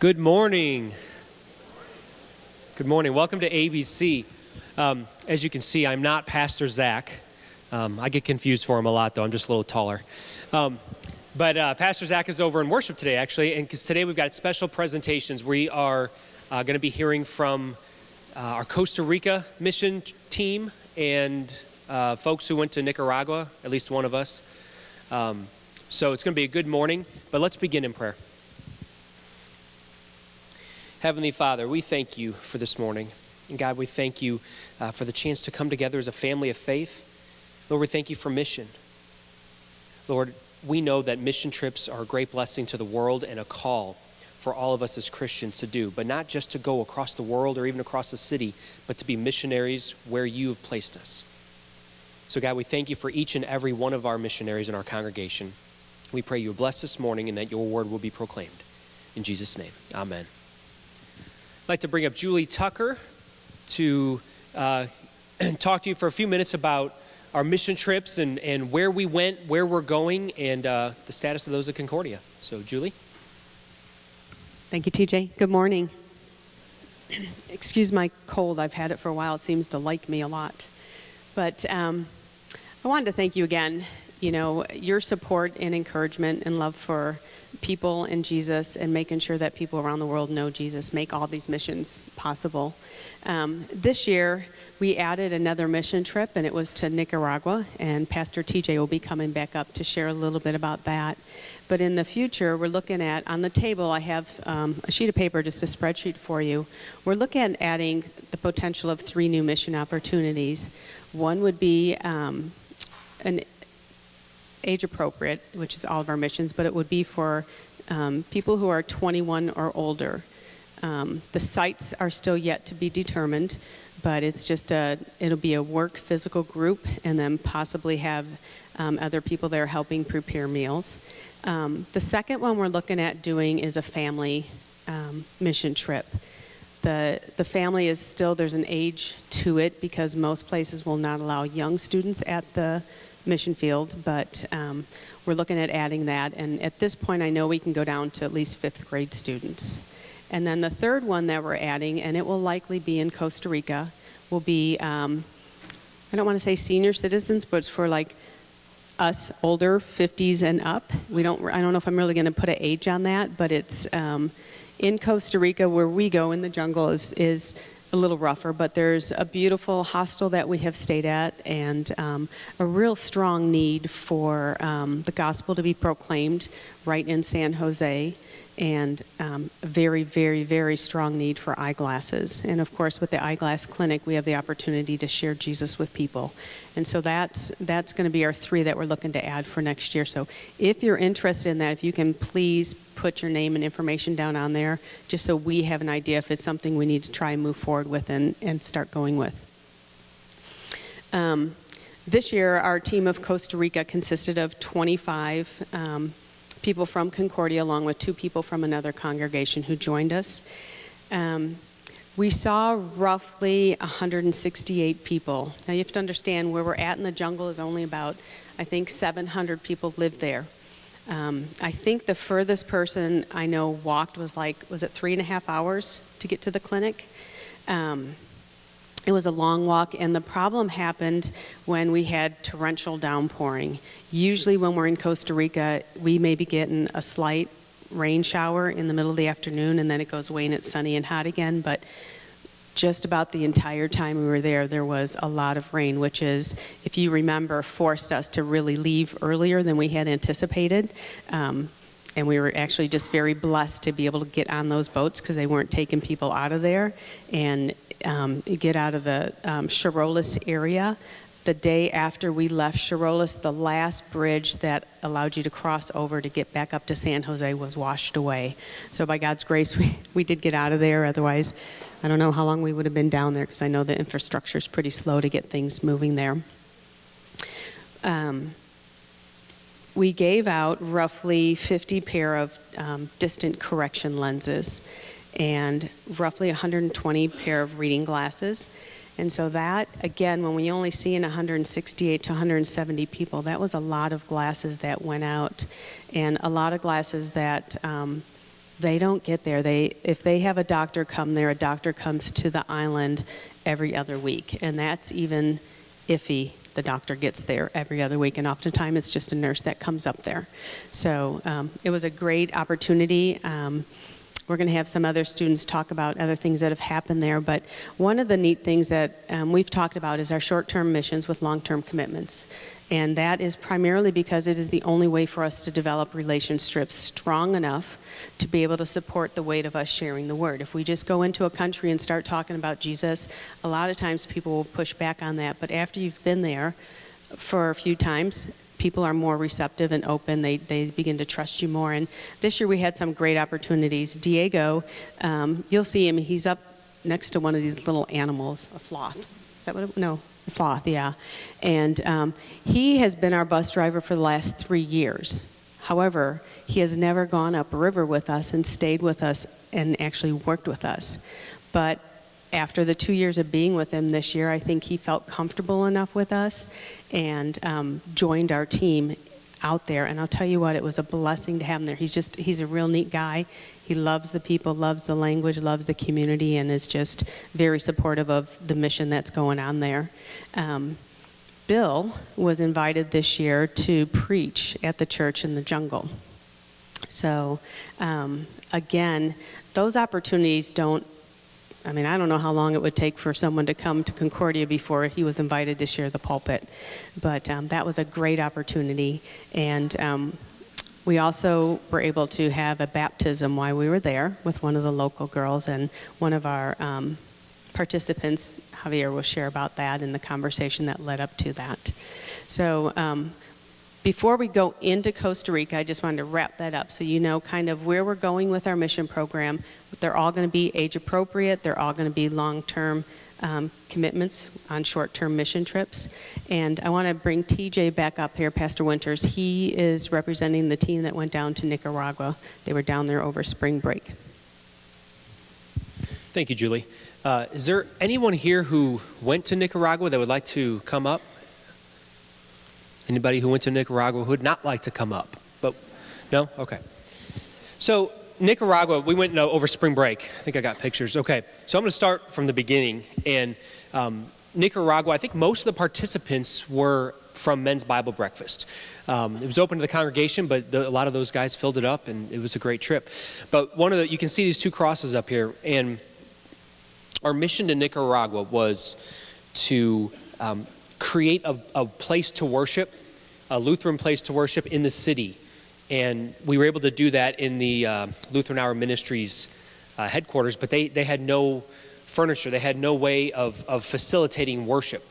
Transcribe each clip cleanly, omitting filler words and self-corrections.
Good morning. Good morning. Welcome to ABC. As you can see, I'm not Pastor Zach. I get confused for him a lot, though. I'm just a little taller. But Pastor Zach is over in worship today, actually, and because today we've got special presentations. We are going to be hearing from our Costa Rica mission team and folks who went to Nicaragua, at least one of us. So it's going to be a good morning, but let's begin in prayer. Heavenly Father, we thank you for this morning. And God, we thank you for the chance to come together as a family of faith. Lord, we thank you for mission. Lord, we know that mission trips are a great blessing to the world and a call for all of us as Christians to do, but not just to go across the world or even across the city, but to be missionaries where you have placed us. So God, we thank you for each and every one of our missionaries in our congregation. We pray you bless this morning and that your word will be proclaimed. In Jesus' name, amen. I'd like to bring up Julie Tucker to talk to you for a few minutes about our mission trips and where we went, where we're going, and the status of those at Concordia. So, Julie. Thank you, TJ. Good morning. Excuse my cold. I've had it for a while. It seems to like me a lot. But I wanted to thank you again. You know, your support and encouragement and love for people and Jesus and making sure that people around the world know Jesus make all these missions possible. This year, we added another mission trip, and it was to Nicaragua, and Pastor TJ will be coming back up to share a little bit about that. But in the future, we're looking at, on the table, I have a sheet of paper, just a spreadsheet for you. We're looking at adding the potential of 3 new mission opportunities. One would be an age appropriate, which is all of our missions, but it would be for people who are 21 or older. The sites are still yet to be determined, but it's just it'll be a work physical group and then possibly have other people there helping prepare meals. The second one we're looking at doing is a family mission trip. The family is still, there's an age to it because most places will not allow young students at the mission field, but we're looking at adding that. And at this point, I know we can go down to at least 5th grade students. And then the third one that we're adding, and it will likely be in Costa Rica, will be, I don't want to say senior citizens, but it's for like us older, 50s and up. I don't know if I'm really going to put an age on that, but it's in Costa Rica where we go in the jungle is a little rougher, but there's a beautiful hostel that we have stayed at and a real strong need for the gospel to be proclaimed right in San Jose, and a very, very, very strong need for eyeglasses. And of course, with the eyeglass clinic, we have the opportunity to share Jesus with people. And so that's going to be our 3 that we're looking to add for next year. So if you're interested in that, if you can please put your name and information down on there, just so we have an idea if it's something we need to try and move forward with and start going with. This year, our team of Costa Rica consisted of 25 people from Concordia, along with 2 people from another congregation who joined us. We saw roughly 168 people. Now, you have to understand where we're at in the jungle is only about, I think, 700 people live there. I think the furthest person I know walked was it 3.5 hours to get to the clinic? It was a long walk, and the problem happened when we had torrential downpouring. Usually when we're in Costa Rica, we may be getting a slight rain shower in the middle of the afternoon, and then it goes away and it's sunny and hot again. But just about the entire time we were there was a lot of rain, which is, if you remember, forced us to really leave earlier than we had anticipated. And we were actually just very blessed to be able to get on those boats because they weren't taking people out of there and get out of the Chirolas area. The day after we left Chirolas, the last bridge that allowed you to cross over to get back up to San Jose was washed away. So by God's grace, we did get out of there. Otherwise, I don't know how long we would have been down there because I know the infrastructure is pretty slow to get things moving there. We gave out roughly 50 pair of distant correction lenses and roughly 120 pair of reading glasses. And so that, again, when we only see in 168 to 170 people, that was a lot of glasses that went out, and a lot of glasses that They don't get there. If they have a doctor come there, a doctor comes to the island every other week, and that's even iffy. The doctor gets there every other week, and oftentimes it's just a nurse that comes up there. So it was a great opportunity. We're going to have some other students talk about other things that have happened there, but one of the neat things that we've talked about is our short-term missions with long-term commitments. And that is primarily because it is the only way for us to develop relationships strong enough to be able to support the weight of us sharing the word. If we just go into a country and start talking about Jesus, a lot of times people will push back on that. But after you've been there for a few times, people are more receptive and open. They begin to trust you more. And this year we had some great opportunities. Diego, you'll see him. He's up next to one of these little animals, a sloth. Is that what no. Sloth, yeah. And he has been our bus driver for the last 3 years. However, he has never gone up river with us and stayed with us and actually worked with us. But after the 2 years of being with him this year, I think he felt comfortable enough with us and joined our team out there. And I'll tell you what, it was a blessing to have him there. He's a real neat guy. He loves the people, loves the language, loves the community, and is just very supportive of the mission that's going on there. Bill was invited this year to preach at the church in the jungle. So, again, those opportunities I don't know how long it would take for someone to come to Concordia before he was invited to share the pulpit. But that was a great opportunity. And we also were able to have a baptism while we were there with one of the local girls, and one of our participants, Javier, will share about that and the conversation that led up to that. So before we go into Costa Rica, I just wanted to wrap that up so you know kind of where we're going with our mission program. They're all going to be age appropriate. They're all going to be long-term commitments on short-term mission trips. And I want to bring TJ back up here, Pastor Winters. He is representing the team that went down to Nicaragua. They were down there over spring break. Thank you, Julie. Is there anyone here who went to Nicaragua that would like to come up? Anybody who went to Nicaragua who would not like to come up? But no? Okay. So Nicaragua, we went over spring break. I think I got pictures. Okay. So I'm going to start from the beginning. And Nicaragua, I think most of the participants were from Men's Bible Breakfast. It was open to the congregation, but a lot of those guys filled it up, and it was a great trip. But you can see these two crosses up here. And our mission to Nicaragua was to create a place to worship, a Lutheran place to worship in the city. And we were able to do that in the Lutheran Hour Ministries headquarters, but they had no furniture. They had no way of facilitating worship.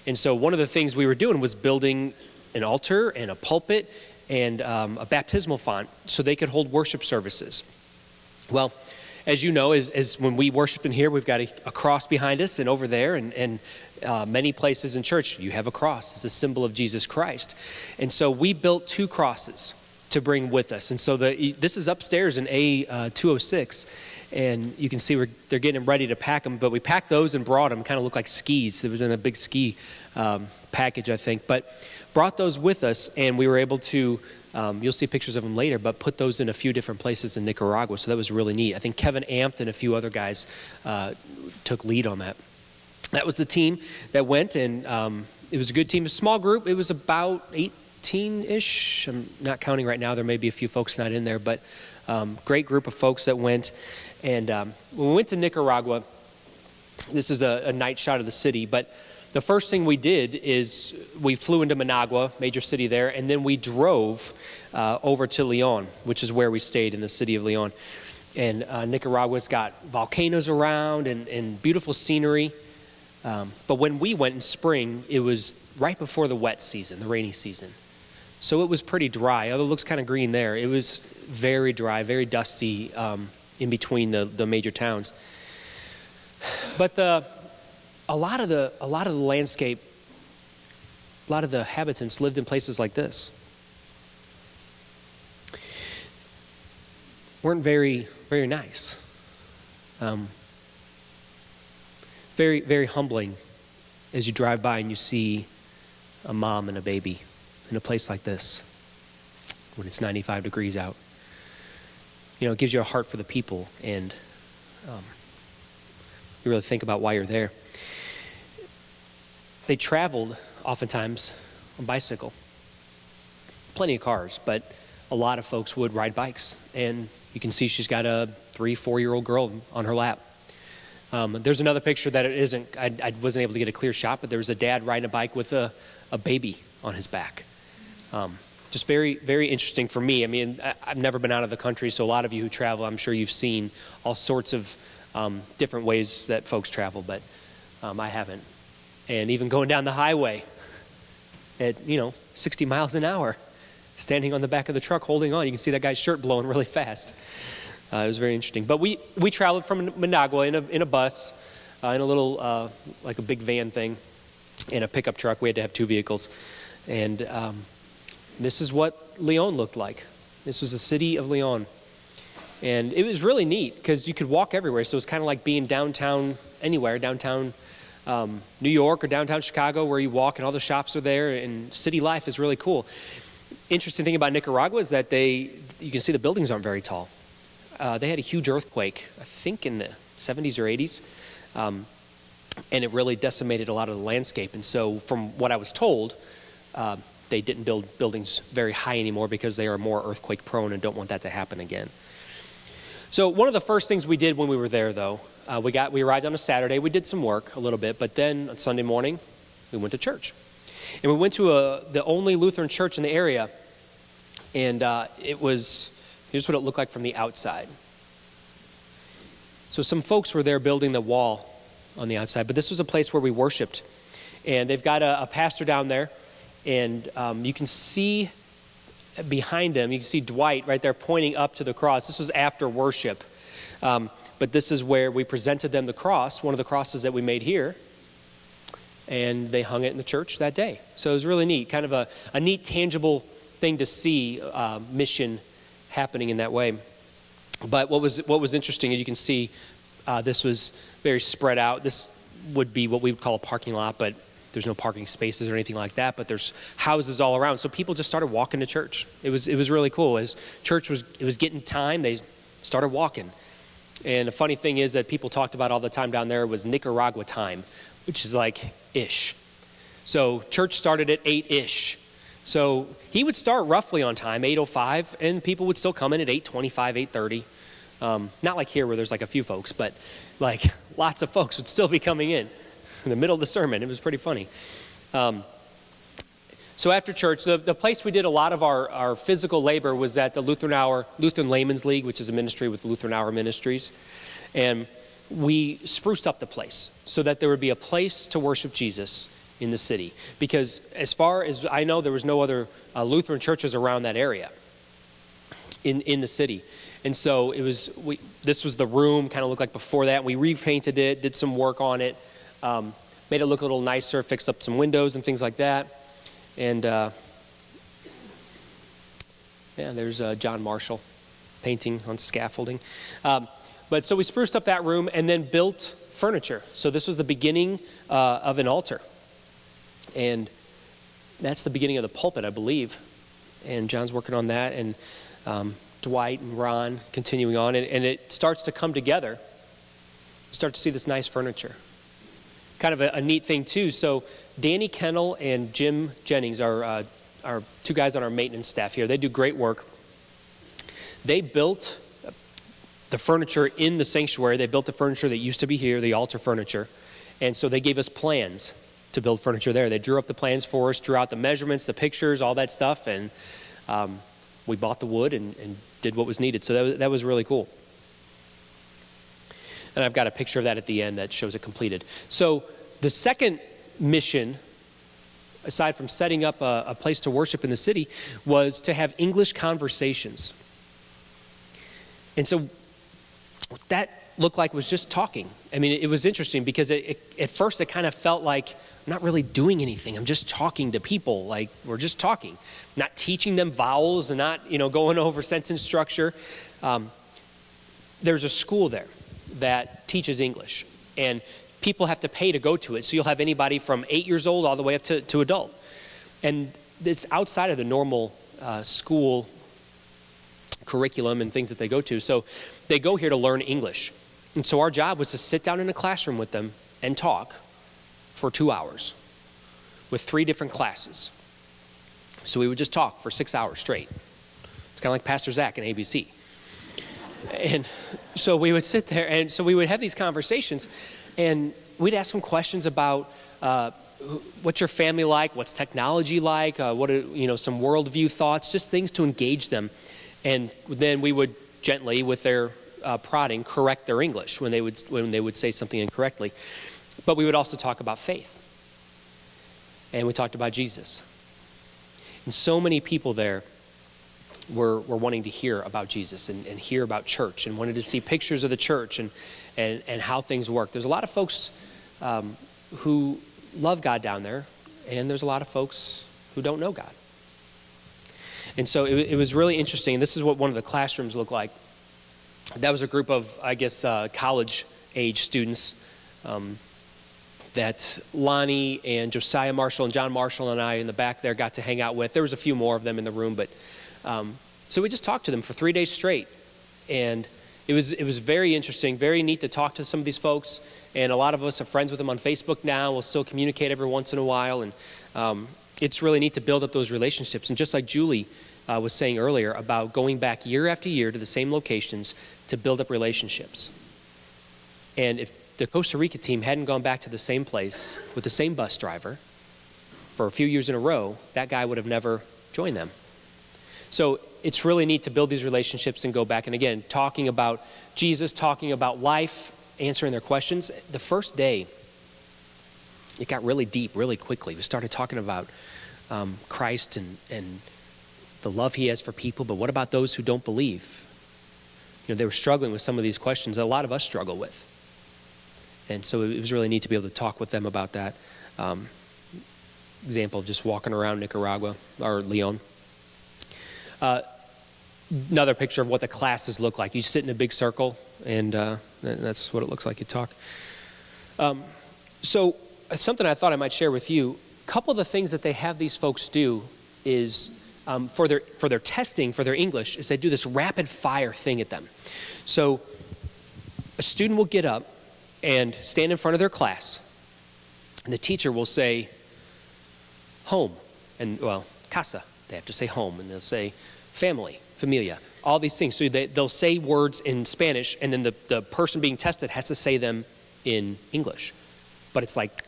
And so one of the things we were doing was building an altar and a pulpit and a baptismal font so they could hold worship services. Well, as you know, as when we worship in here, we've got a cross behind us, and over there, and many places in church, you have a cross. It's a symbol of Jesus Christ. And so we built 2 crosses to bring with us. And so this is upstairs in A206, and you can see they're getting ready to pack them, but we packed those and brought them. Kind of look like skis. It was in a big ski package, I think. But brought those with us, and we were able to, you'll see pictures of them later, but put those in a few different places in Nicaragua. So that was really neat. I think Kevin Ampt and a few other guys took lead on that. That was the team that went, and it was a good team. A small group. It was about 18-ish. I'm not counting right now. There may be a few folks not in there, but great group of folks that went. And when we went to Nicaragua, this is a night shot of the city, but the first thing we did is we flew into Managua, major city there, and then we drove over to Leon, which is where we stayed in the city of Leon. And Nicaragua's got volcanoes around and beautiful scenery. But when we went in spring, it was right before the wet season, the rainy season. So it was pretty dry, although it looks kind of green there. It was very dry, very dusty in between the major towns. But a lot of the landscape, a lot of the habitants lived in places like this. Weren't very, very nice. Very, very humbling as you drive by and you see a mom and a baby in a place like this when it's 95 degrees out. it gives you a heart for the people, and you really think about why you're there. They traveled oftentimes on bicycle. Plenty of cars, but a lot of folks would ride bikes. And you can see she's got a 3-4-year-old girl on her lap. There's another picture that it isn't, I wasn't able to get a clear shot, but there was a dad riding a bike with a baby on his back. Just very, very interesting for me. I mean, I've never been out of the country, so a lot of you who travel, I'm sure you've seen all sorts of different ways that folks travel, but I haven't. And even going down the highway at, 60 miles an hour, standing on the back of the truck holding on. You can see that guy's shirt blowing really fast. It was very interesting. But we traveled from Managua in a bus, in a little, like a big van thing, in a pickup truck. We had to have 2 vehicles. And this is what Leon looked like. This was the city of Leon. And it was really neat because you could walk everywhere. So it was kind of like being downtown anywhere, downtown New York or downtown Chicago, where you walk and all the shops are there, and city life is really cool. Interesting thing about Nicaragua is that you can see the buildings aren't very tall. They had a huge earthquake, I think in the 70s or 80s, and it really decimated a lot of the landscape. And so from what I was told, they didn't build buildings very high anymore because they are more earthquake prone and don't want that to happen again. So one of the first things we did when we were there, though, we arrived on a Saturday. We did some work a little bit, but then on Sunday morning, we went to church. And we went to the only Lutheran church in the area, and here's what it looked like from the outside. So some folks were there building the wall on the outside, but this was a place where we worshiped. And they've got a pastor down there, and you can see behind him, you can see Dwight right there pointing up to the cross. This was after worship. But this is where we presented them the cross, one of the crosses that we made here, and they hung it in the church that day. So it was really neat, kind of a neat, tangible thing to see mission happening in that way. But what was interesting, as you can see, this was very spread out. This would be what we would call a parking lot, but there's no parking spaces or anything like that, but there's houses all around. So people just started walking to church. It was really cool. As church was getting time, they started walking. And the funny thing is that people talked about all the time down there was Nicaragua time, which is like ish. So church started at 8-ish. So he would start roughly on time, 8:05, and people would still come in at 8:25, 8:30. Not like here where there's like a few folks, but like lots of folks would still be coming in the middle of the sermon. It was pretty funny. So after church, the place we did a lot of our physical labor was at the Lutheran Laymen's League, which is a ministry with Lutheran Hour Ministries. And we spruced up the place so that there would be a place to worship Jesus in the city. Because as far as I know, there was no other Lutheran churches around that area in the city. And so this was the room, kind of looked like before that. We repainted it, did some work on it, made it look a little nicer, fixed up some windows and things like that. And there's John Marshall painting on scaffolding. But so we spruced up that room and then built furniture. So this was the beginning of an altar. And that's the beginning of the pulpit, I believe. And John's working on that, and Dwight and Ron continuing on. And it starts to come together. You start to see this nice furniture. Kind of a neat thing, too. So Danny Kennel and Jim Jennings are 2 guys on our maintenance staff here. They do great work. They built the furniture in the sanctuary. They built the furniture that used to be here, the altar furniture. And so they gave us plans to build furniture there. They drew up the plans for us, drew out the measurements, the pictures, all that stuff, and we bought the wood and did what was needed. So that was really cool. And I've got a picture of that at the end that shows it completed. So the second mission, aside from setting up a place to worship in the city, was to have English conversations. And so what that looked like was just talking. I mean, it was interesting because at first it kind of felt like I'm not really doing anything. I'm just talking to people. Like, we're just talking. Not teaching them vowels and not, going over sentence structure. There's a school there that teaches English, and people have to pay to go to it. So you'll have anybody from 8 years old all the way up to adult. And it's outside of the normal school curriculum and things that they go to. So they go here to learn English. And so our job was to sit down in a classroom with them and talk for 2 hours with 3 different classes. So we would just talk for 6 hours straight. It's kind of like Pastor Zach and ABC. And so we would sit there, and so we would have these conversations, and we'd ask them questions about what's your family like, what's technology like, what are, some worldview thoughts, just things to engage them. And then we would gently, with their prodding, correct their English when they would say something incorrectly. But we would also talk about faith. And we talked about Jesus. And so many people there were wanting to hear about Jesus and hear about church and wanted to see pictures of the church and how things work. There's a lot of folks who love God down there, and there's a lot of folks who don't know God. And so it was really interesting. This is what one of the classrooms looked like. That was a group of, I guess, college-age students that Lonnie and Josiah Marshall and John Marshall and I in the back there got to hang out with. There was a few more of them in the room, but so we just talked to them for 3 days straight. And it was very interesting, very neat to talk to some of these folks. And a lot of us are friends with them on Facebook now. We'll still communicate every once in a while. And it's really neat to build up those relationships. And just like Julie was saying earlier about going back year after year to the same locations to build up relationships. And if the Costa Rica team hadn't gone back to the same place with the same bus driver for a few years in a row, that guy would have never joined them. So it's really neat to build these relationships and go back. And again, talking about Jesus, talking about life, answering their questions. The first day, it got really deep really quickly. We started talking about Christ and the love he has for people, but what about those who don't believe? They were struggling with some of these questions that a lot of us struggle with. And so it was really neat to be able to talk with them about that. Example of just walking around Nicaragua or Leon. Another picture of what the classes look like. You sit in a big circle, and that's what it looks like. You talk. So something I thought I might share with you. A couple of the things that they have these folks do is for their testing, for their English, is they do this rapid fire thing at them. So a student will get up and stand in front of their class, and the teacher will say, home, and, casa. They have to say home, and they'll say family, familia, all these things. So they'll say words in Spanish, and then the person being tested has to say them in English. But it's like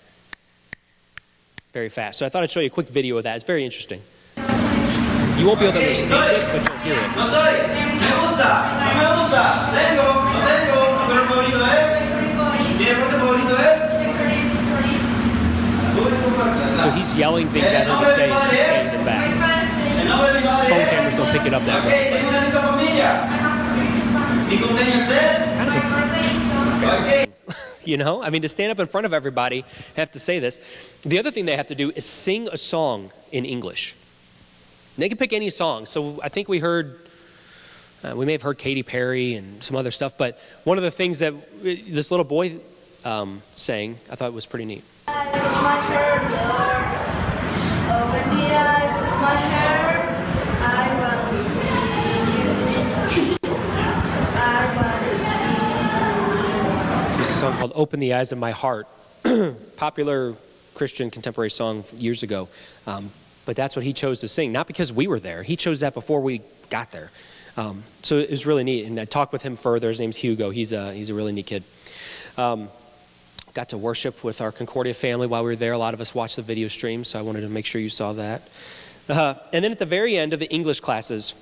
very fast. So I thought I'd show you a quick video of that. It's very interesting. You won't be able to understand it, but you'll hear it. No soy, me gusta, no me gusta, tengo, no tengo, mi color favorito es, mi deporte favorito es. So he's yelling things at her to say, and she's saying them back. Phone cameras don't pick it up that way. Tengo una linda familia. Mi cumpleaños es. I mean, to stand up in front of everybody, have to say this. The other thing they have to do is sing a song in English. They can pick any song. So I think we may have heard Katy Perry and some other stuff, but one of the things that this little boy sang, I thought was pretty neat. Eyes of my heart, Lord, open the eyes of my heart, I want to see you, I want to see you. There's a song called Open the Eyes of My Heart, popular Christian contemporary song years ago, but that's what he chose to sing, not because we were there. He chose that before we got there. So it was really neat, and I talked with him further. His name's Hugo. He's a really neat kid. Got to worship with our Concordia family while we were there. A lot of us watched the video stream, so I wanted to make sure you saw that. And then at the very end of the English classes,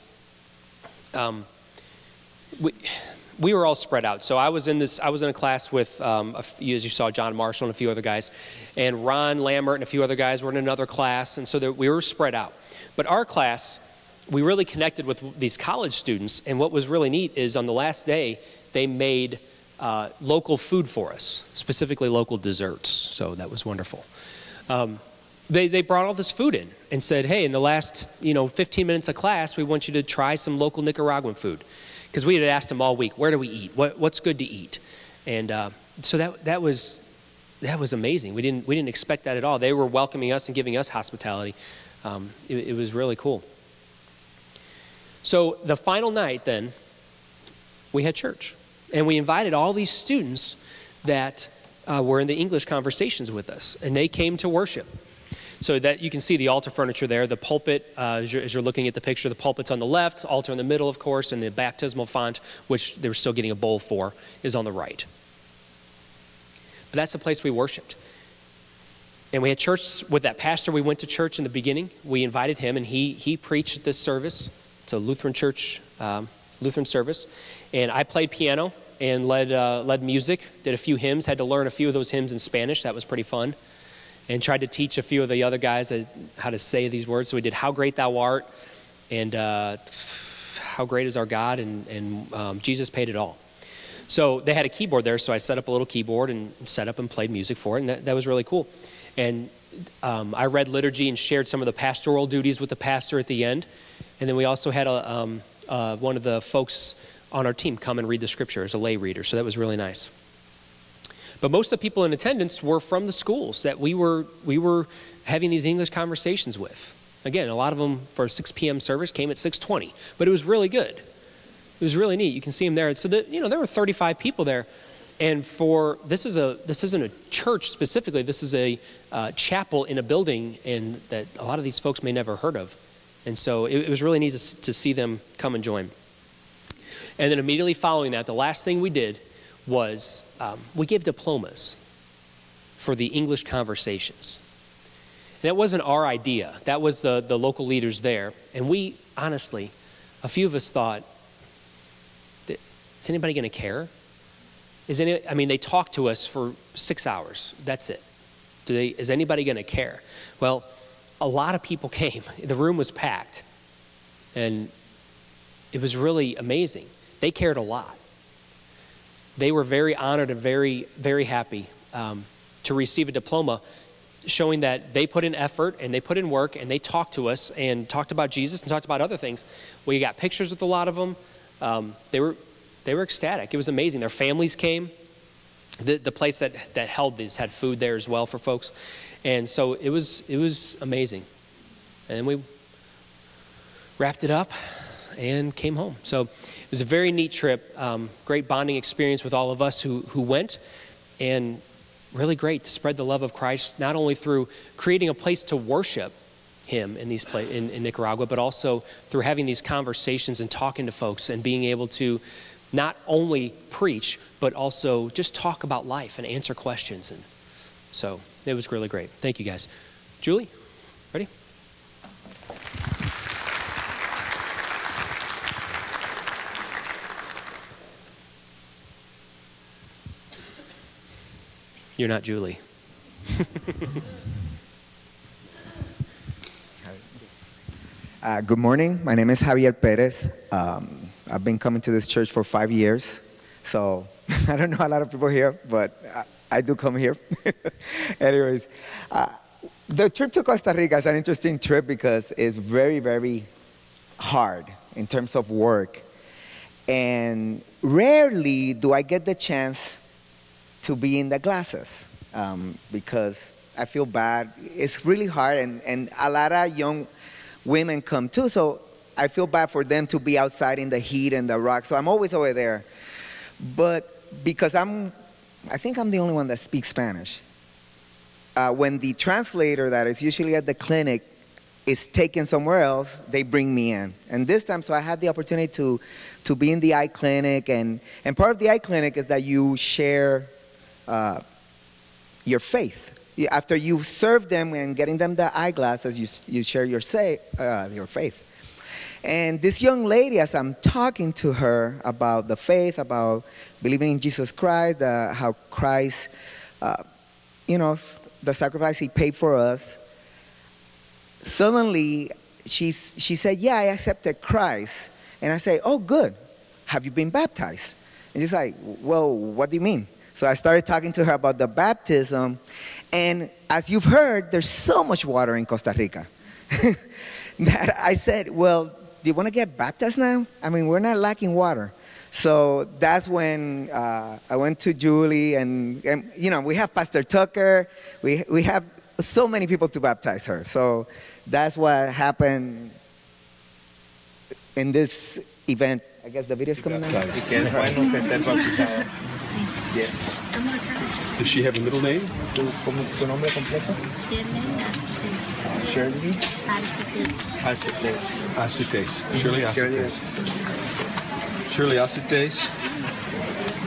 we were all spread out. So I was in a class with, as you saw, John Marshall and a few other guys, and Ron Lambert and a few other guys were in another class, and so we were spread out. But our class, we really connected with these college students, and what was really neat is on the last day, they made local food for us, specifically local desserts. So that was wonderful. They brought all this food in and said, hey, in the last 15 minutes of class, we want you to try some local Nicaraguan food. Because we had asked them all week, where do we eat? What's good to eat? And so that was amazing. We didn't expect that at all. They were welcoming us and giving us hospitality. It was really cool. So the final night then, we had church. And we invited all these students that were in the English conversations with us. And they came to worship. So that you can see the altar furniture there. The pulpit, as you're looking at the picture, the pulpit's on the left, altar in the middle, of course, and the baptismal font, which they were still getting a bowl for, is on the right. But that's the place we worshiped. And we had church with that pastor. We went to church in the beginning. We invited him, and he preached at this service. It's a Lutheran church, Lutheran service. And I played piano and led music, did a few hymns, had to learn a few of those hymns in Spanish. That was pretty fun. And tried to teach a few of the other guys how to say these words. So we did How Great Thou Art, and How Great Is Our God, and Jesus Paid It All. So they had a keyboard there, so I set up a little keyboard and set up and played music for it, and that was really cool. And I read liturgy and shared some of the pastoral duties with the pastor at the end. And then we also had one of the folks on our team come and read the scripture as a lay reader, so that was really nice. But most of the people in attendance were from the schools that we were having these English conversations with. Again, a lot of them for a 6 p.m. service came at 6:20, but it was really good. It was really neat. You can see them there. So there were 35 people there, and this isn't a church specifically. This is a chapel in a building, and that a lot of these folks may never heard of, and so it was really neat to see them come and join. And then immediately following that, the last thing we did was we gave diplomas for the English conversations. And that wasn't our idea. That was the local leaders there. And we, honestly, a few of us thought, is anybody going to care? They talked to us for 6 hours. That's it. Is anybody going to care? Well, a lot of people came. The room was packed. And it was really amazing. They cared a lot. They were very honored and very, very happy to receive a diploma showing that they put in effort and they put in work and they talked to us and talked about Jesus and talked about other things. We got pictures with a lot of them. They were ecstatic. It was amazing. Their families came. The place that held these had food there as well for folks. And so it was amazing. And we wrapped it up and came home. So it was a very neat trip, great bonding experience with all of us who went, and really great to spread the love of Christ, not only through creating a place to worship Him in Nicaragua, but also through having these conversations and talking to folks and being able to not only preach, but also just talk about life and answer questions. And so it was really great. Thank you, guys. Julie, ready? You're not Julie. Good morning. My name is Javier Perez. I've been coming to this church for 5 years. So I don't know a lot of people here, but I do come here. Anyways, the trip to Costa Rica is an interesting trip because it's very, very hard in terms of work. And rarely do I get the chance to be in the classes because I feel bad. It's really hard, and a lot of young women come too, so I feel bad for them to be outside in the heat and the rock, so I'm always over there. But because I think I'm the only one that speaks Spanish, when the translator that is usually at the clinic is taken somewhere else, they bring me in. And this time, so I had the opportunity to be in the eye clinic, and part of the eye clinic is that you share your faith. After you serve them and getting them the eyeglasses, you share your faith. And this young lady, as I'm talking to her about the faith, about believing in Jesus Christ, how Christ, the sacrifice He paid for us, suddenly she said, yeah, I accepted Christ. And I say, oh, good. Have you been baptized? And she's like, well, what do you mean? So I started talking to her about the baptism. And as you've heard, there's so much water in Costa Rica that I said, well, do you want to get baptized now? I mean, we're not lacking water. So that's when I went to Julie, and we have Pastor Tucker. We have so many people to baptize her. So that's what happened in this event, I guess the video's coming out. Y que es bueno que ser bautizado. Yes. Does she have a middle name? ¿Tu nombre completo? Shirley Arcetes. Acetes. Shirley Acetes. Shirley Acetes.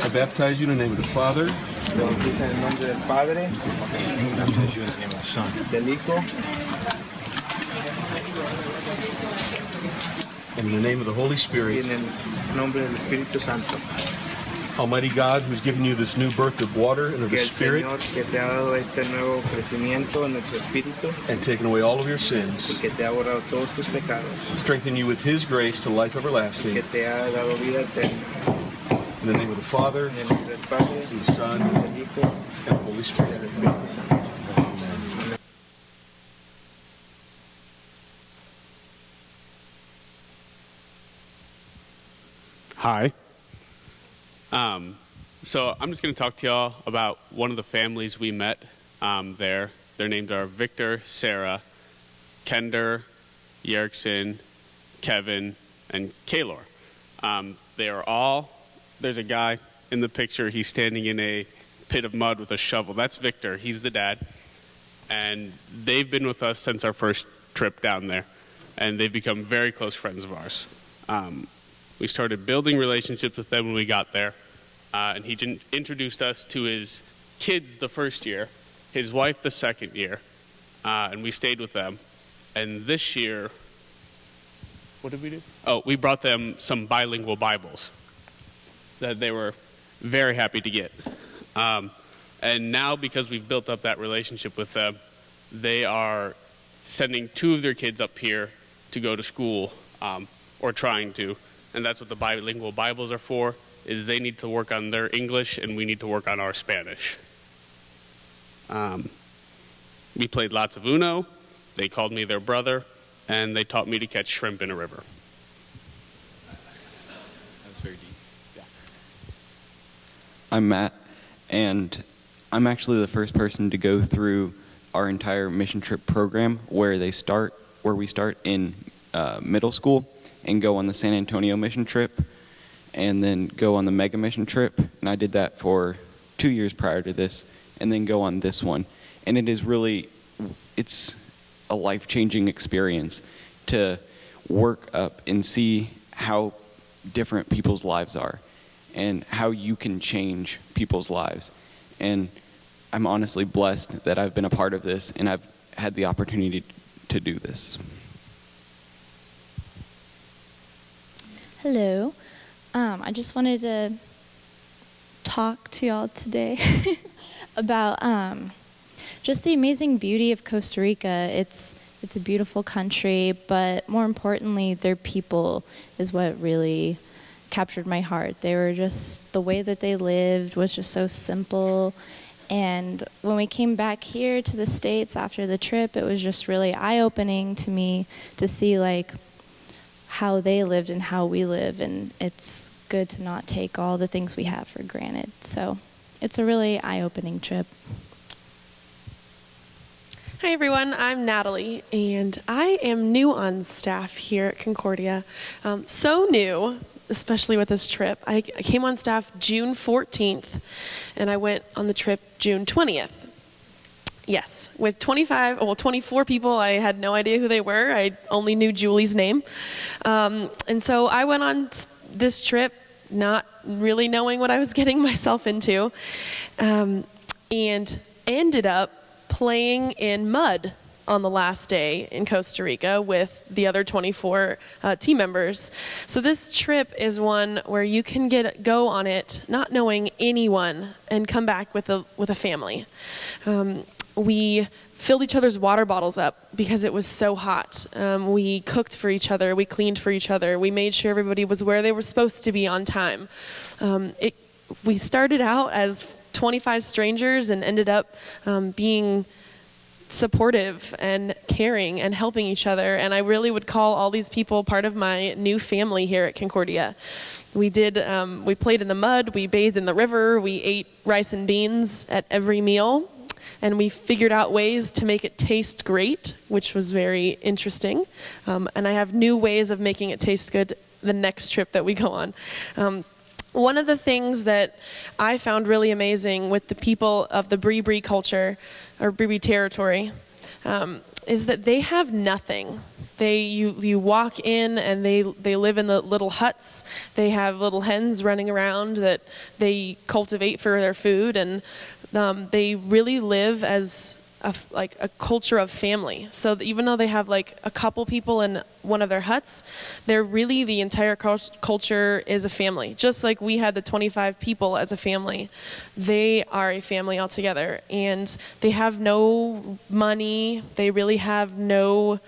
I baptize you in the name of the Father. Te bautizo en el nombre del Padre, del Hijo, And in the name of the Holy y Spirit. en el nombre del Espíritu Santo. Almighty God, who's given you this new birth of water and of the Que el Spirit, Señor que te ha dado este nuevo crecimiento en nuestro espíritu and taken away all of your sins, y que te ha borrado todos tus pecados, strengthen you with His grace to life que everlasting. te ha dado vida eterna. In the name of the Father, En el nombre del Padre, and the Son, del Hijo and the Holy y Spirit. del Espíritu Santo. Amen. Hi. So I'm just going to talk to y'all about one of the families we met there. Their names are Victor, Sarah, Kender, Yerkson, Kevin, and Kaylor. There's a guy in the picture. He's standing in a pit of mud with a shovel. That's Victor. He's the dad. And they've been with us since our first trip down there. And they've become very close friends of ours. We started building relationships with them when we got there. And he introduced us to his kids the first year, his wife the second year, and we stayed with them. And this year, what did we do? Oh, we brought them some bilingual Bibles that they were very happy to get. And now, because we've built up that relationship with them, they are sending 2 of their kids up here to go to school, or trying to. And that's what the bilingual Bibles are for, is they need to work on their English and we need to work on our Spanish. We played lots of Uno. They called me their brother, and they taught me to catch shrimp in a river. That's very deep. Yeah. I'm Matt, and I'm actually the first person to go through our entire mission trip program where we start in middle school and go on the San Antonio mission trip and then go on the mega mission trip. And I did that for 2 years prior to this and then go on this one. And it's a life-changing experience to work up and see how different people's lives are and how you can change people's lives. And I'm honestly blessed that I've been a part of this and I've had the opportunity to do this. Hello. I just wanted to talk to y'all today about just the amazing beauty of Costa Rica. It's a beautiful country, but more importantly, their people is what really captured my heart. They were just, the way that they lived was just so simple. And when we came back here to the States after the trip, it was just really eye-opening to me to see like how they lived and how we live, and it's good to not take all the things we have for granted. So it's a really eye-opening trip. Hi everyone, I'm Natalie, and I am new on staff here at Concordia. So new, especially with this trip. I came on staff June 14th, and I went on the trip June 20th. Yes, with 24 people, I had no idea who they were. I only knew Julie's name. And so I went on this trip not really knowing what I was getting myself into, and ended up playing in mud on the last day in Costa Rica with the other 24 team members. So this trip is one where you can go on it not knowing anyone and come back with a family. We filled each other's water bottles up because it was so hot. We cooked for each other. We cleaned for each other. We made sure everybody was where they were supposed to be on time. We started out as 25 strangers and ended up being supportive and caring and helping each other. And I really would call all these people part of my new family here at Concordia. We played in the mud. We bathed in the river. We ate rice and beans at every meal. and we figured out ways to make it taste great, which was very interesting. And I have new ways of making it taste good the next trip that we go on. One of the things that I found really amazing with the people of the Bree culture, or Bree territory, is that they have nothing. You walk in and they live in the little huts. They have little hens running around that they cultivate for their food, and they really live as a culture of family. So even though they have like a couple people in one of their huts, they're really, the entire culture is a family. Just like we had the 25 people as a family, they are a family altogether. And they have no money, they really have no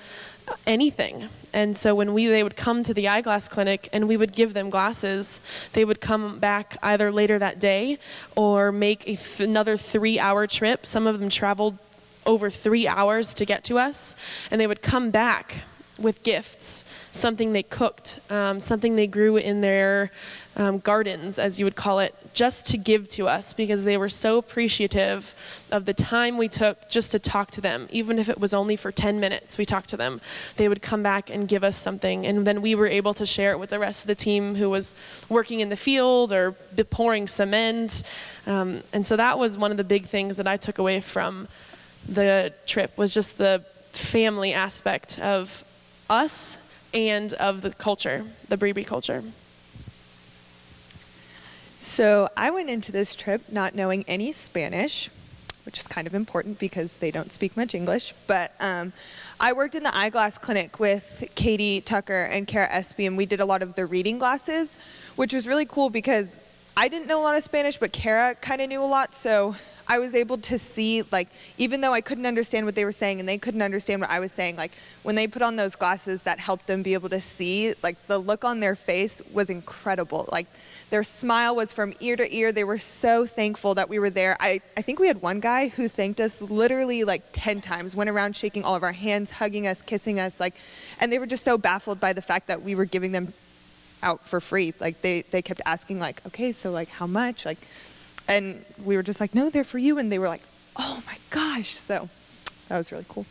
anything. And so when they would come to the eyeglass clinic and we would give them glasses, they would come back either later that day or make another 3-hour trip. Some of them traveled over 3 hours to get to us, and they would come back with gifts, something they cooked, something they grew in their gardens, as you would call it, just to give to us, because they were so appreciative of the time we took just to talk to them. Even if it was only for 10 minutes, we talked to them. They would come back and give us something, and then we were able to share it with the rest of the team who was working in the field or pouring cement. And so that was one of the big things that I took away from the trip, was just the family aspect of us and of the culture, the Bree culture. So I went into this trip not knowing any Spanish, which is kind of important because they don't speak much English. But I worked in the eyeglass clinic with Katie Tucker and Kara Espy, and we did a lot of the reading glasses, which was really cool because I didn't know a lot of Spanish, but Kara kind of knew a lot. So I was able to see, like, even though I couldn't understand what they were saying and they couldn't understand what I was saying, like, when they put on those glasses, that helped them be able to see, like, the look on their face was incredible. Like, their smile was from ear to ear. They were so thankful that we were there. I think we had one guy who thanked us literally like 10 times, went around shaking all of our hands, hugging us, kissing us, like, and they were just so baffled by the fact that we were giving them out for free. Like, they kept asking, like, okay, so, like, how much? Like, and we were just like, no, they're for you. And they were like, oh my gosh. So that was really cool.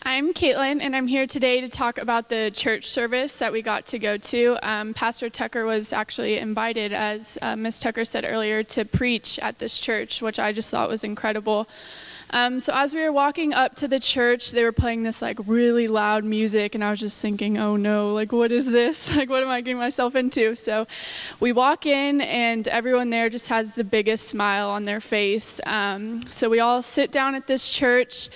I'm Caitlin, and I'm here today to talk about the church service that we got to go to. Pastor Tucker was actually invited, as Ms. Tucker said earlier, to preach at this church, which I just thought was incredible. So as we were walking up to the church, they were playing this like really loud music, and I was just thinking, oh no, like what is this? Like what am I getting myself into? So we walk in, and everyone there just has the biggest smile on their face. So we all sit down at this church,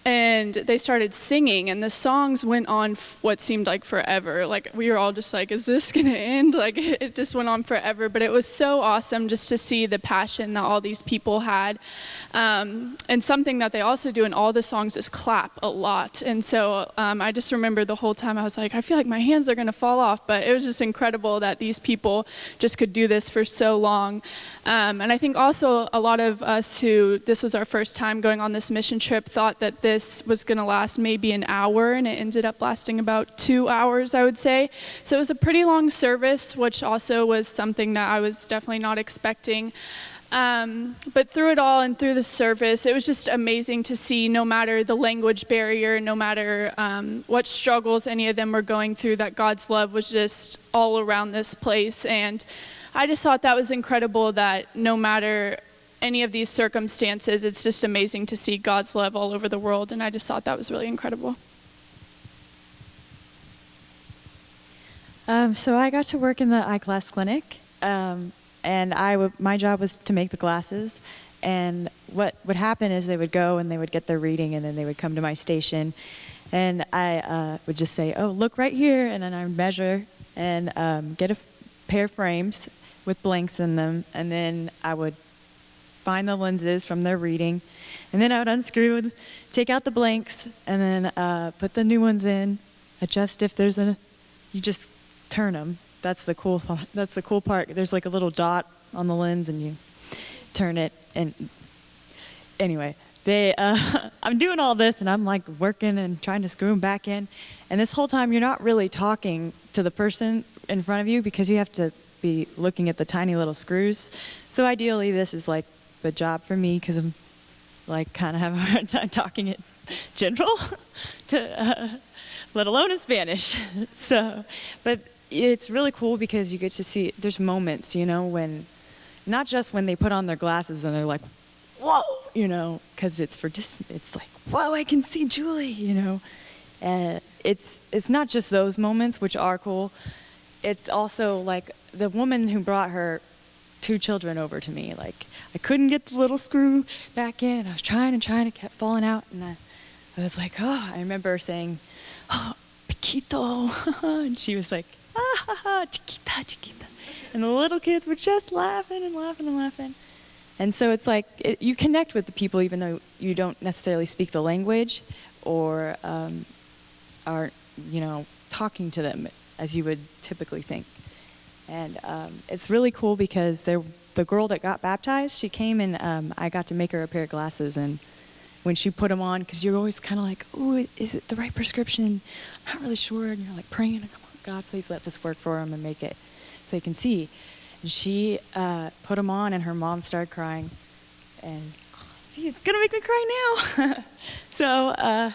and they started singing, and the songs went on what seemed like forever. Like we were all just like, is this gonna end? Like it just went on forever, but it was so awesome just to see the passion that all these people had. And something that they also do in all the songs is clap a lot. And so I just remember the whole time I was like, I feel like my hands are gonna fall off, but it was just incredible that these people just could do this for so long. And I think also a lot of us who, this was our first time going on this mission trip, thought that this was going to last maybe an hour, and it ended up lasting about 2 hours, I would say. So it was a pretty long service, which also was something that I was definitely not expecting. But through it all and through the service, it was just amazing to see, no matter the language barrier, no matter what struggles any of them were going through, that God's love was just all around this place. And I just thought that was incredible, that no matter any of these circumstances, it's just amazing to see God's love all over the world, and I just thought that was really incredible. So I got to work in the eyeglass clinic, and my job was to make the glasses. And what would happen is they would go and they would get their reading, and then they would come to my station, and I would just say, oh, look right here, and then I would measure and get a pair of frames with blanks in them, and then I would find the lenses from their reading, and then I would unscrew, take out the blanks, and then put the new ones in, adjust if there's you just turn them. That's the cool part. There's like a little dot on the lens, and you turn it, and anyway, I'm doing all this, and I'm like working and trying to screw them back in, and this whole time you're not really talking to the person in front of you because you have to be looking at the tiny little screws. So ideally this is like the job for me because I'm like kind of have a hard time talking it general to let alone in Spanish. So, but it's really cool because you get to see there's moments, you know, when not just when they put on their glasses and they're like, whoa, you know, because it's for distance. It's like, whoa, I can see Julie, you know. And it's not just those moments, which are cool. It's also like the woman who brought her 2 children over to me. Like, I couldn't get the little screw back in. I was trying, it kept falling out. And I was like, oh, I remember saying, oh, Piquito. And she was like, ah, ha, ha, chiquita, chiquita. And the little kids were just laughing and laughing and laughing. And so it's like, you connect with the people even though you don't necessarily speak the language or are, you know, talking to them as you would typically think. And it's really cool because the girl that got baptized, she came and I got to make her a pair of glasses. And when she put them on, because you're always kind of like, oh, is it the right prescription? I'm not really sure. And you're like praying, come on, God, please let this work for them and make it so they can see. And she put them on and her mom started crying. And it's going to make me cry now. So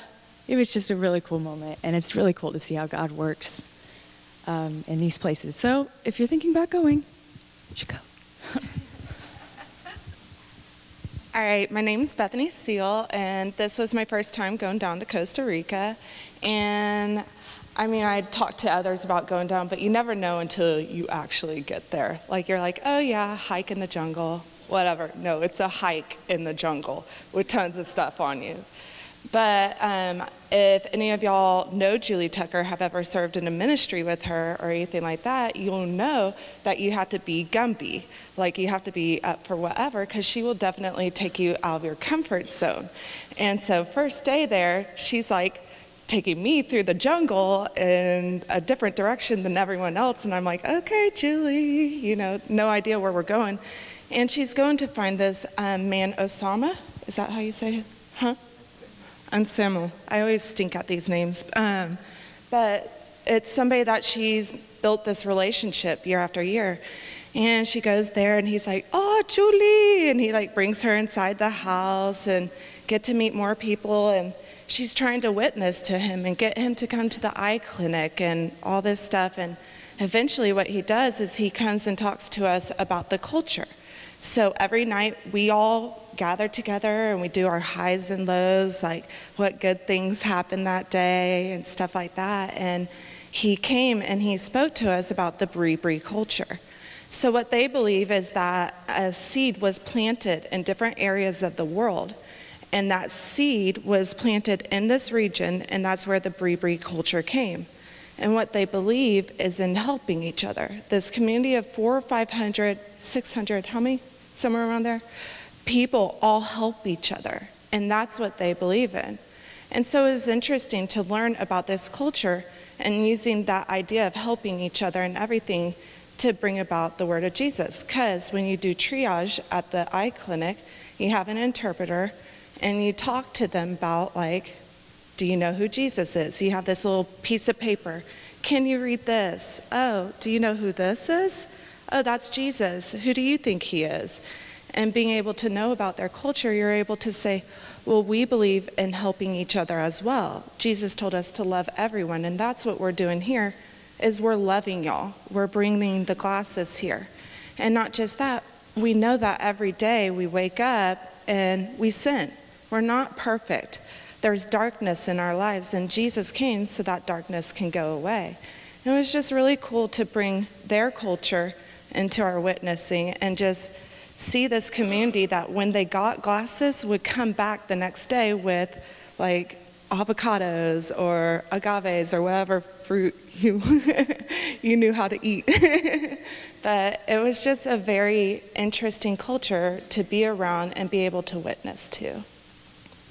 it was just a really cool moment. And it's really cool to see how God works in these places. So if you're thinking about going, you should go. All right, my name is Bethany Seal, and this was my first time going down to Costa Rica. And I mean, I talked to others about going down, but you never know until you actually get there. Like, you're like, oh yeah, hike in the jungle, whatever. No, it's a hike in the jungle with tons of stuff on you. But if any of y'all know Julie Tucker, have ever served in a ministry with her or anything like that, you'll know that you have to be Gumby. Like, you have to be up for whatever, because she will definitely take you out of your comfort zone. And so first day there, she's like taking me through the jungle in a different direction than everyone else. And I'm like, okay, Julie, you know, no idea where we're going. And she's going to find this man, Osama. Is that how you say it? Huh? Anselmo. I always stink at these names. But it's somebody that she's built this relationship year after year. And she goes there and he's like, oh, Julie. And he like brings her inside the house and get to meet more people. And she's trying to witness to him and get him to come to the eye clinic and all this stuff. And eventually what he does is he comes and talks to us about the culture. So every night we all gather together and we do our highs and lows, like what good things happened that day and stuff like that. And he came and he spoke to us about the Bri culture. So what they believe is that a seed was planted in different areas of the world, and that seed was planted in this region, and that's where the Bri culture came. And what they believe is in helping each other. This community of 400 or 500, 600, how many? Somewhere around there. People all help each other, and that's what they believe in. And so it was interesting to learn about this culture and using that idea of helping each other and everything to bring about the word of Jesus. Because when you do triage at the eye clinic, you have an interpreter and you talk to them about, like, do you know who Jesus is? You have this little piece of paper. Can you read this? Oh, do you know who this is? Oh, that's Jesus. Who do you think he is? And being able to know about their culture, you're able to say, well, we believe in helping each other as well. Jesus told us to love everyone, and that's what we're doing here, is we're loving y'all. We're bringing the glasses here. And not just that, we know that every day we wake up and we sin. We're not perfect. There's darkness in our lives, and Jesus came so that darkness can go away. And it was just really cool to bring their culture into our witnessing and just see this community that when they got glasses would come back the next day with like avocados or agaves or whatever fruit you you knew how to eat. But it was just a very interesting culture to be around and be able to witness to.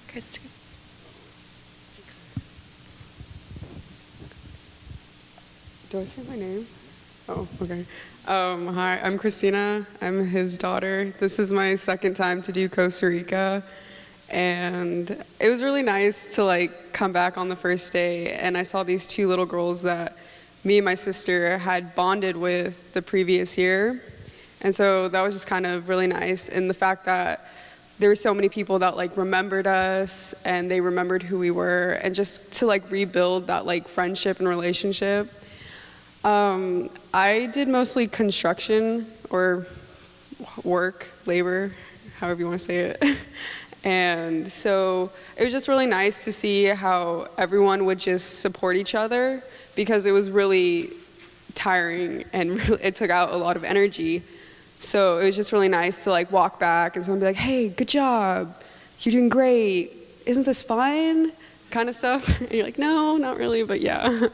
Christy. Do I say my name? Oh, okay. Hi, I'm Christina. I'm his daughter. This is my second time to do Costa Rica. And it was really nice to like come back on the first day, and I saw these 2 little girls that me and my sister had bonded with the previous year. And so that was just kind of really nice. And the fact that there were so many people that like remembered us and they remembered who we were, and just to like rebuild that like friendship and relationship. I did mostly construction or work, labor, however you want to say it. And so it was just really nice to see how everyone would just support each other, because it was really tiring and it took out a lot of energy. So it was just really nice to like walk back and someone be like, hey, good job, you're doing great, isn't this fun? Kind of stuff. And you're like, no, not really, but yeah.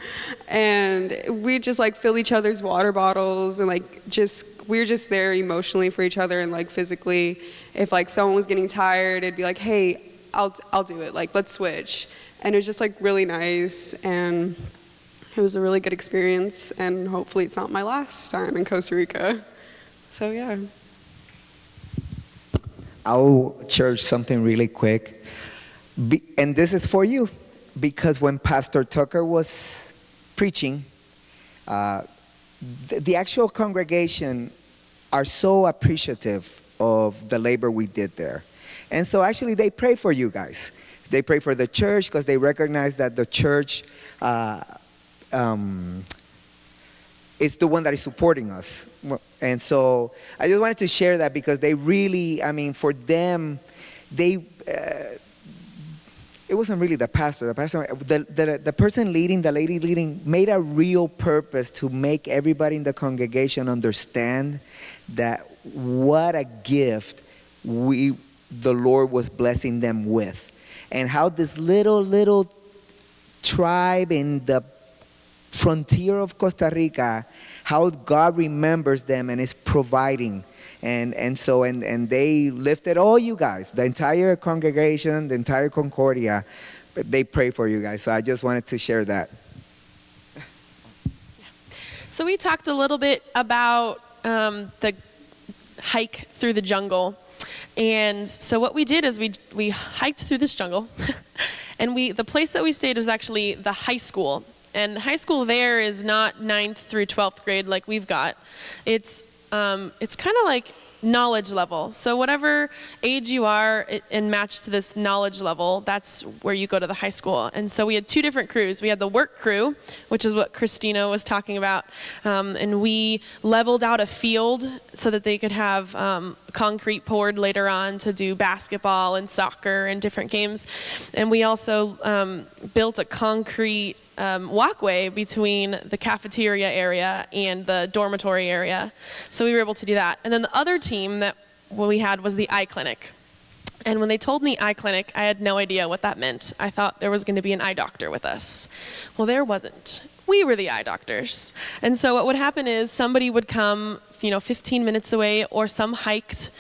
And we just like fill each other's water bottles, and like just, we were just there emotionally for each other and like physically. If like someone was getting tired, it'd be like, hey, I'll do it, like let's switch. And it was just like really nice, and it was a really good experience, and hopefully it's not my last time in Costa Rica. So yeah. I'll share something really quick. And this is for you, because when Pastor Tucker was preaching, the actual congregation are so appreciative of the labor we did there. And so actually they pray for you guys. They pray for the church because they recognize that the church is the one that is supporting us. And so I just wanted to share that, because they really, I mean, for them, they... it wasn't really the pastor. The person leading, the lady leading, made a real purpose to make everybody in the congregation understand that what a gift the Lord was blessing them with, and how this little tribe in the frontier of Costa Rica, how God remembers them and is providing. And so they lifted all you guys, the entire congregation, the entire Concordia, they pray for you guys. So I just wanted to share that. So we talked a little bit about the hike through the jungle. And so what we did is we hiked through this jungle, and the place that we stayed was actually the high school. And high school there is not 9th through 12th grade like we've got. It's kind of like knowledge level. So whatever age you are and match to this knowledge level, that's where you go to the high school. And so we had two different crews. We had the work crew, which is what Christina was talking about. And we leveled out a field so that they could have concrete poured later on to do basketball and soccer and different games. And we also built a concrete walkway between the cafeteria area and the dormitory area. So we were able to do that. And then the other team that we had was the eye clinic. And when they told me eye clinic, I had no idea what that meant. I thought there was going to be an eye doctor with us. Well, there wasn't. We were the eye doctors. And so what would happen is somebody would come, 15 minutes away, or some hiked,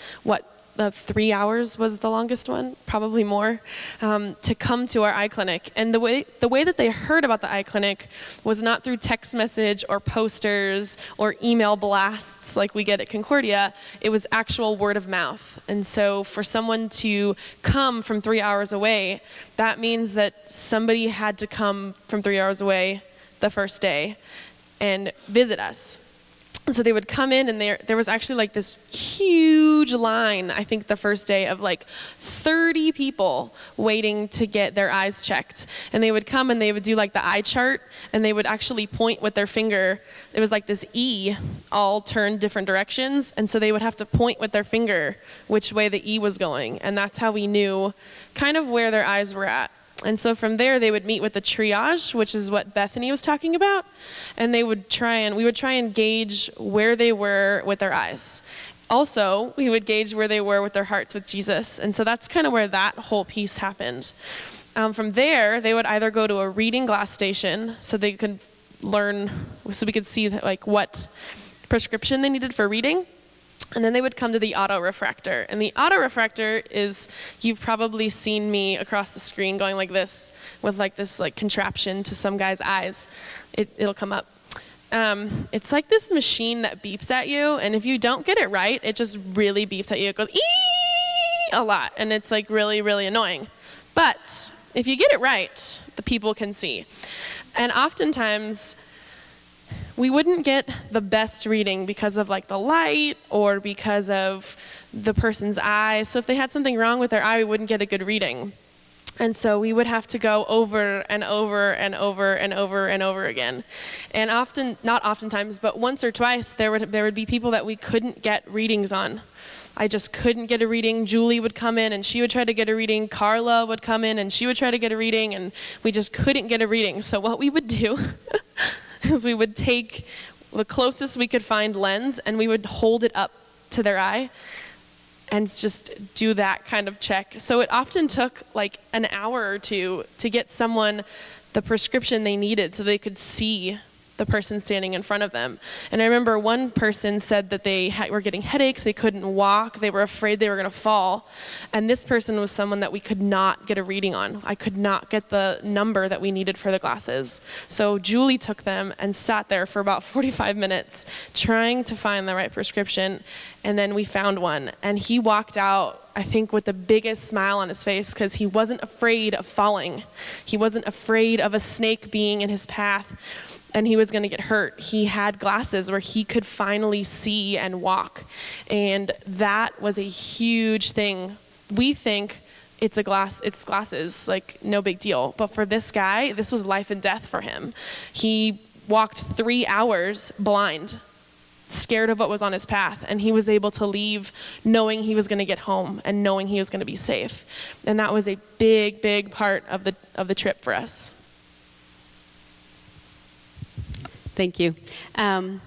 3 hours was the longest one, probably more, to come to our eye clinic. And the way that they heard about the eye clinic was not through text message or posters or email blasts like we get at Concordia. It was actual word of mouth. And so for someone to come from 3 hours away, that means that somebody had to come from 3 hours away the first day and visit us. So they would come in, and there was actually like this huge line, I think the first day, of like 30 people waiting to get their eyes checked. And they would come and they would do like the eye chart, and they would actually point with their finger. It was like this E all turned different directions. And so they would have to point with their finger which way the E was going. And that's how we knew kind of where their eyes were at. And so from there, they would meet with the triage, which is what Bethany was talking about, and we would try and gauge where they were with their eyes. Also, we would gauge where they were with their hearts with Jesus, and so that's kind of where that whole piece happened. From there, they would either go to a reading glass station so they could learn, so we could see like what prescription they needed for reading. And then they would come to the autorefractor. And the autorefractor is, you've probably seen me across the screen going like this, with like this like contraption to some guy's eyes. It'll come up. It's like this machine that beeps at you, and if you don't get it right, it just really beeps at you. It goes ee a lot, and it's like really, really annoying. But if you get it right, the people can see. And oftentimes, we wouldn't get the best reading because of like the light or because of the person's eye. So if they had something wrong with their eye, we wouldn't get a good reading. And so we would have to go over and over and over and over and over again. And often, not oftentimes, but once or twice, there would be people that we couldn't get readings on. I just couldn't get a reading. Julie would come in and she would try to get a reading. Carla would come in and she would try to get a reading, and we just couldn't get a reading. So what we would do is we would take the closest we could find lens and we would hold it up to their eye and just do that kind of check. So it often took like an hour or two to get someone the prescription they needed so they could see the person standing in front of them. And I remember one person said that they were getting headaches, they couldn't walk, they were afraid they were going to fall. And this person was someone that we could not get a reading on. I could not get the number that we needed for the glasses. So Julie took them and sat there for about 45 minutes trying to find the right prescription. And then we found one. And he walked out, I think, with the biggest smile on his face because he wasn't afraid of falling. He wasn't afraid of a snake being in his path and he was going to get hurt. He had glasses where he could finally see and walk. And that was a huge thing. We think it's glasses, like no big deal. But for this guy, this was life and death for him. He walked 3 hours blind, scared of what was on his path, and he was able to leave knowing he was going to get home and knowing he was going to be safe. And that was a big, big part of the trip for us. Thank you. I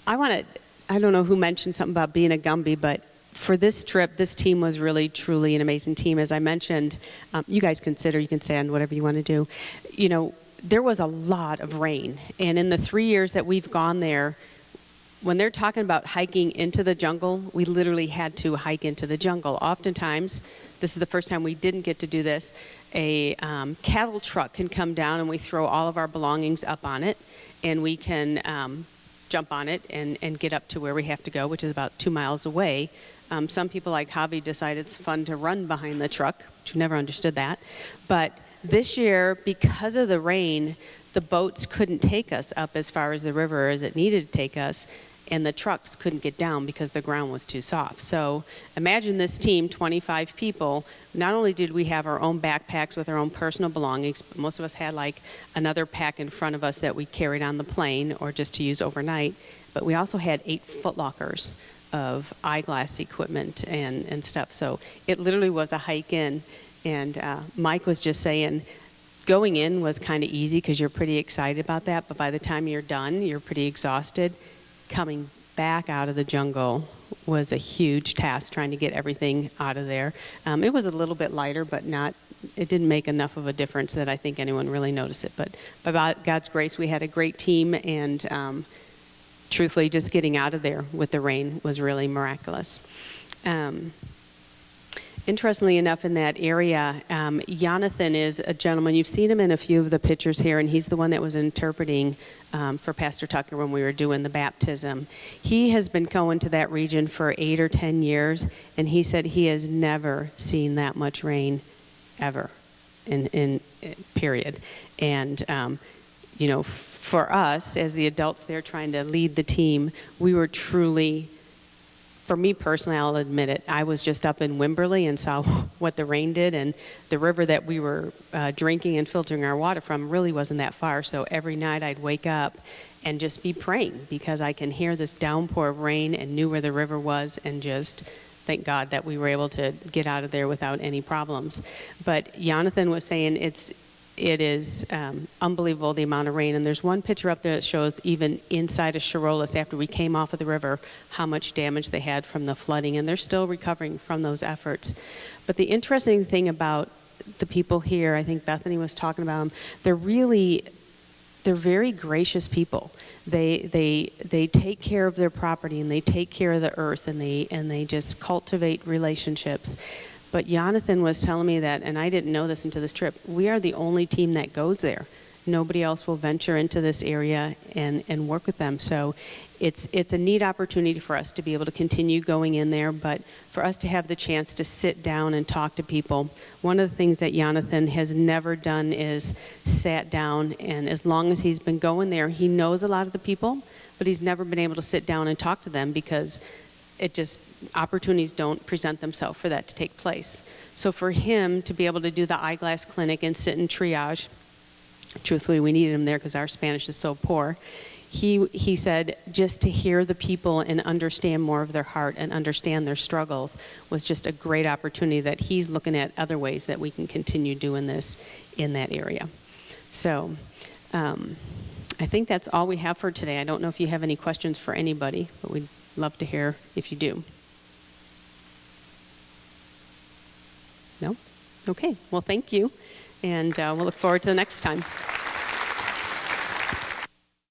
don't know who mentioned something about being a Gumby, but for this trip, this team was really, truly an amazing team. As I mentioned, you guys you can stand whatever you want to do. You know, there was a lot of rain. And in the 3 years that we've gone there, when they're talking about hiking into the jungle, we literally had to hike into the jungle. Oftentimes, this is the first time we didn't get to do this, a cattle truck can come down and we throw all of our belongings up on it, and we can jump on it and get up to where we have to go, which is about 2 miles away. Some people like Javi decide it's fun to run behind the truck, which we never understood that. But this year, because of the rain, the boats couldn't take us up as far as the river as it needed to take us, and the trucks couldn't get down because the ground was too soft. So imagine this team, 25 people. Not only did we have our own backpacks with our own personal belongings, but most of us had like another pack in front of us that we carried on the plane or just to use overnight, but we also had 8 foot lockers of eyeglass equipment and stuff. So it literally was a hike in, and Mike was just saying, going in was kind of easy because you're pretty excited about that, but by the time you're done, you're pretty exhausted. Coming back out of the jungle was a huge task, trying to get everything out of there. It was a little bit lighter, but it didn't make enough of a difference that I think anyone really noticed it. But by God's grace, we had a great team, and truthfully, just getting out of there with the rain was really miraculous. Interestingly enough, in that area, Jonathan is a gentleman. You've seen him in a few of the pictures here, and he's the one that was interpreting for Pastor Tucker when we were doing the baptism. He has been going to that region for 8 or 10 years, and he said he has never seen that much rain ever, in period. And, you know, for us, as the adults there trying to lead the team, we were truly... For me personally, I'll admit it, I was just up in Wimberley and saw what the rain did, and the river that we were drinking and filtering our water from really wasn't that far. So every night I'd wake up and just be praying because I can hear this downpour of rain and knew where the river was, and just thank God that we were able to get out of there without any problems. But Jonathan was saying it is unbelievable the amount of rain. And there's one picture up there that shows even inside of Shirolis, after we came off of the river, how much damage they had from the flooding. And they're still recovering from those efforts. But the interesting thing about the people here, I think Bethany was talking about them, they're very gracious people. They take care of their property, and they take care of the earth, and they just cultivate relationships. But Jonathan was telling me that, and I didn't know this until this trip, we are the only team that goes there. Nobody else will venture into this area and work with them. So it's a neat opportunity for us to be able to continue going in there, but for us to have the chance to sit down and talk to people. One of the things that Jonathan has never done is sat down, and as long as he's been going there, he knows a lot of the people, but he's never been able to sit down and talk to them because opportunities don't present themselves for that to take place. So for him to be able to do the eyeglass clinic and sit in triage, truthfully, we needed him there because our Spanish is so poor. He said just to hear the people and understand more of their heart and understand their struggles was just a great opportunity that he's looking at other ways that we can continue doing this in that area. So I think that's all we have for today. I don't know if you have any questions for anybody, but we'd love to hear if you do. No? Okay. Well, thank you. And we'll look forward to the next time.